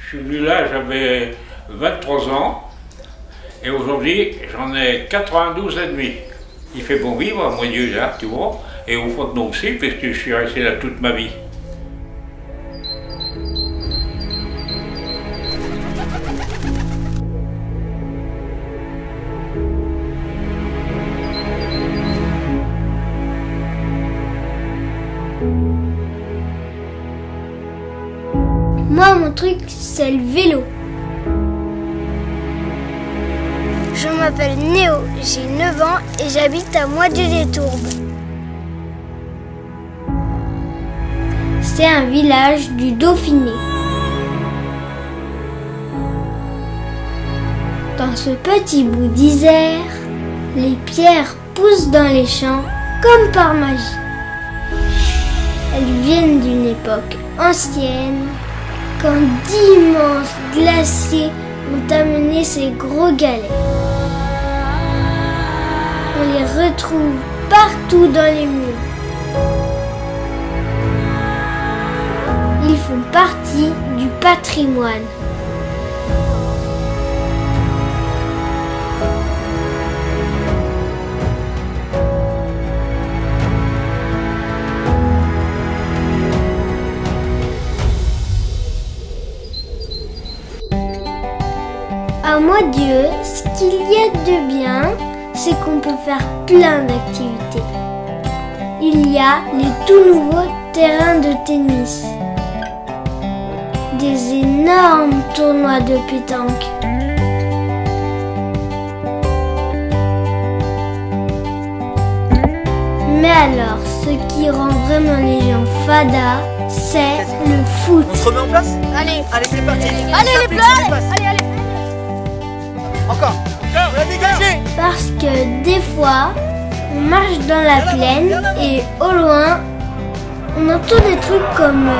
Je suis venu là, j'avais 23 ans et aujourd'hui j'en ai 92 et demi. Il fait bon vivre à Moyeux là, tu vois, et au fond aussi, puisque je suis resté là toute ma vie. Moi, mon truc, c'est le vélo. Je m'appelle Néo, j'ai 9 ans et j'habite à Moitié-des-Tourbes. C'est un village du Dauphiné. Dans ce petit bout d'Isère, les pierres poussent dans les champs comme par magie. Elles viennent d'une époque ancienne, quand d'immenses glaciers ont amené ces gros galets. On les retrouve partout dans les murs. Ils font partie du patrimoine. À Moitié, ce qu'il y a de bien, c'est qu'on peut faire plein d'activités. Il y a les tout nouveaux terrains de tennis, des énormes tournois de pétanque, mais alors, ce qui rend vraiment les gens fada, c'est le foot. On se remet en place? Allez, c'est parti. Allez les bleus, allez. Encore. On a dégagé. Parce que des fois, on marche dans la plaine et au loin, on entend des trucs comme...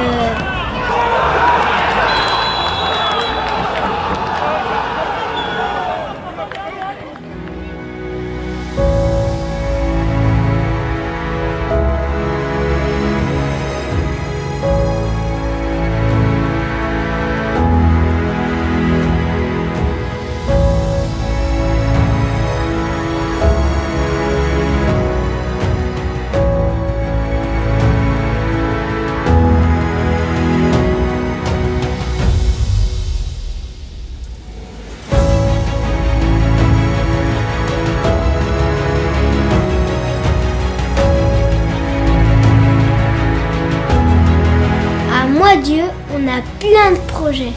Dieu, on a plein de projets.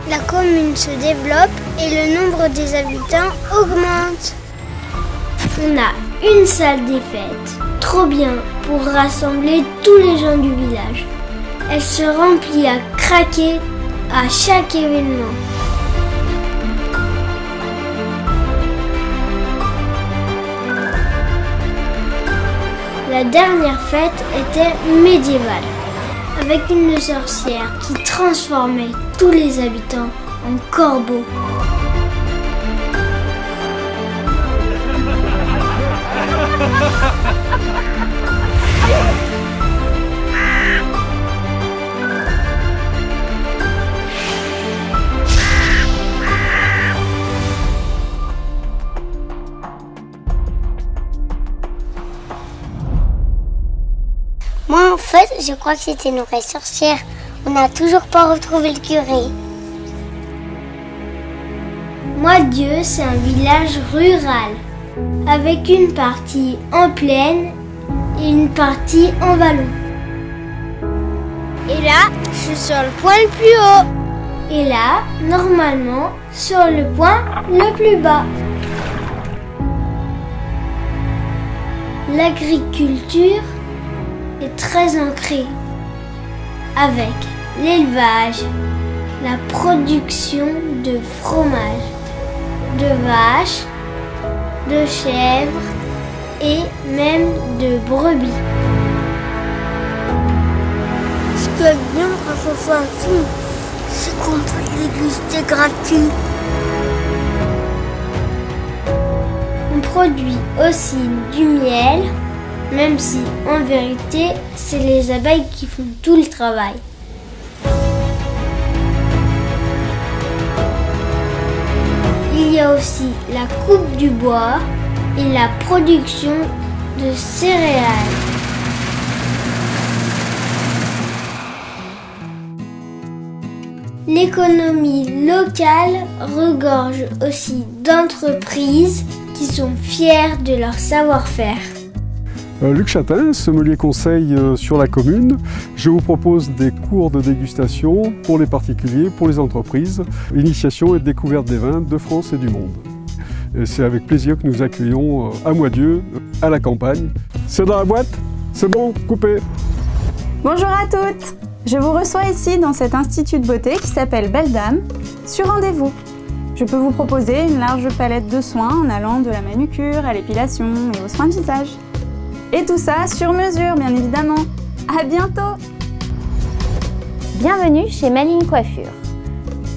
La commune se développe et le nombre des habitants augmente. On a une salle des fêtes, trop bien pour rassembler tous les gens du village. Elle se remplit à craquer à chaque événement. La dernière fête était médiévale, avec une sorcière qui transformait tous les habitants en corbeaux. Moi, en fait, je crois que c'était une vraie sorcière. On n'a toujours pas retrouvé le curé. Moitié, c'est un village rural, avec une partie en plaine et une partie en vallon. Et là, je suis sur le point le plus haut. Et là, normalement, sur le point le plus bas. L'agriculture est très ancrée, avec l'élevage, la production de fromage, de vaches, de chèvres et même de brebis. Ce qui est bien quand on fait un film, c'est qu'on peut déguster gratuit. On produit aussi du miel, même si en vérité, c'est les abeilles qui font tout le travail. Il y a aussi la coupe du bois et la production de céréales. L'économie locale regorge aussi d'entreprises qui sont fières de leur savoir-faire. Luc Châtain, sommelier conseil sur la commune. Je vous propose des cours de dégustation pour les particuliers, pour les entreprises, initiation et découverte des vins de France et du monde. Et c'est avec plaisir que nous accueillons à Moitié, à la campagne. C'est dans la boîte? C'est bon, coupé. Bonjour à toutes. Je vous reçois ici dans cet institut de beauté qui s'appelle Belle Dame, sur rendez-vous. Je peux vous proposer une large palette de soins en allant de la manucure à l'épilation et aux soins de visage. Et tout ça sur mesure, bien évidemment. À bientôt! Bienvenue chez Maline Coiffure.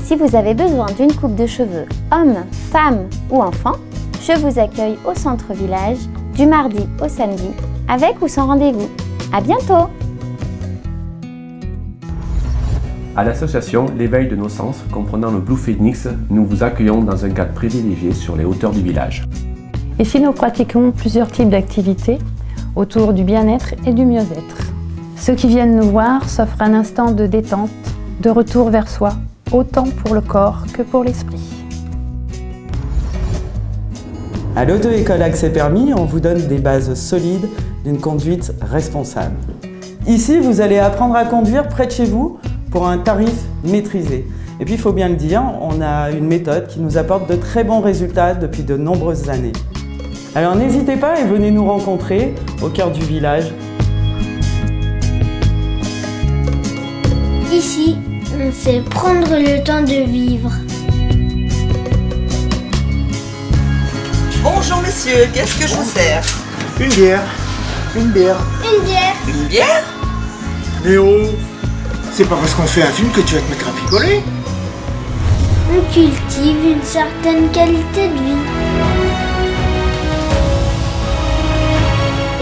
Si vous avez besoin d'une coupe de cheveux homme, femme ou enfant, je vous accueille au centre-village du mardi au samedi, avec ou sans rendez-vous. À bientôt! À l'association L'éveil de nos sens, comprenant le Blue Phoenix, nous vous accueillons dans un cadre privilégié sur les hauteurs du village. Ici, nous pratiquons plusieurs types d'activités autour du bien-être et du mieux-être. Ceux qui viennent nous voir s'offrent un instant de détente, de retour vers soi, autant pour le corps que pour l'esprit. À l'auto-école Accès Permis, on vous donne des bases solides d'une conduite responsable. Ici, vous allez apprendre à conduire près de chez vous pour un tarif maîtrisé. Et puis, il faut bien le dire, on a une méthode qui nous apporte de très bons résultats depuis de nombreuses années. Alors n'hésitez pas et venez nous rencontrer au cœur du village. Ici, on sait prendre le temps de vivre. Bonjour messieurs, qu'est-ce que je vous sers? Une bière. Une bière. Une bière. Une bière? Léo, c'est pas parce qu'on fait un film que tu vas te mettre à picoler. On cultive une certaine qualité de vie.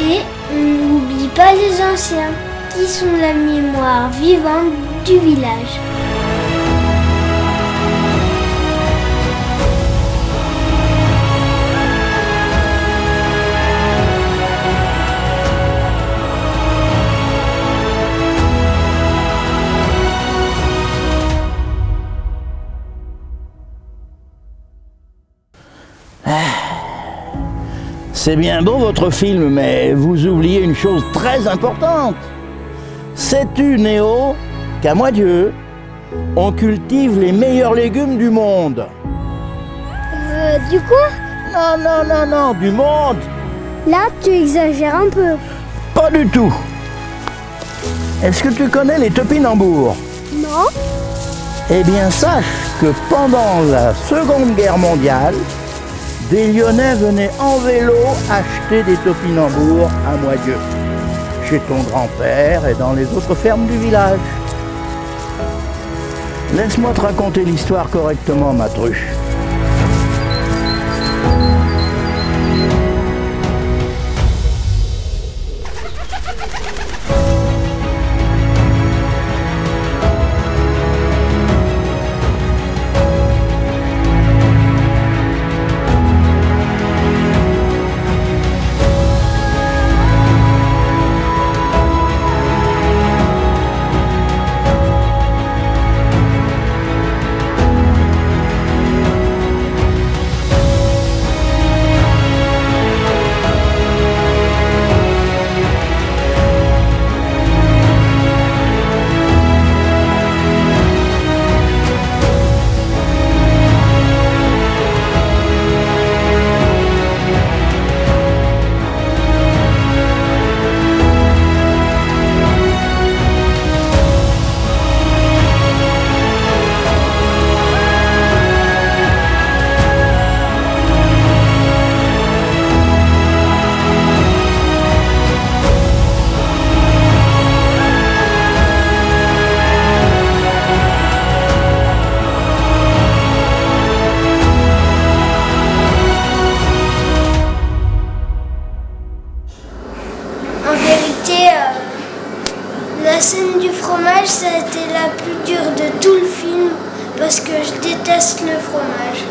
Et on n'oublie pas les anciens, qui sont la mémoire vivante du village. C'est bien beau votre film, mais vous oubliez une chose très importante. Sais-tu, Néo, qu'à Moitié, on cultive les meilleurs légumes du monde? Du quoi? Non, du monde. Là, tu exagères un peu. Pas du tout. Est-ce que tu connais les topinambours? Non. Eh bien, sache que pendant la Seconde Guerre mondiale, des Lyonnais venaient en vélo acheter des topinambours à Moitié, chez ton grand-père et dans les autres fermes du village. Laisse-moi te raconter l'histoire correctement, ma truche. La scène du fromage, ça a été la plus dure de tout le film parce que je déteste le fromage.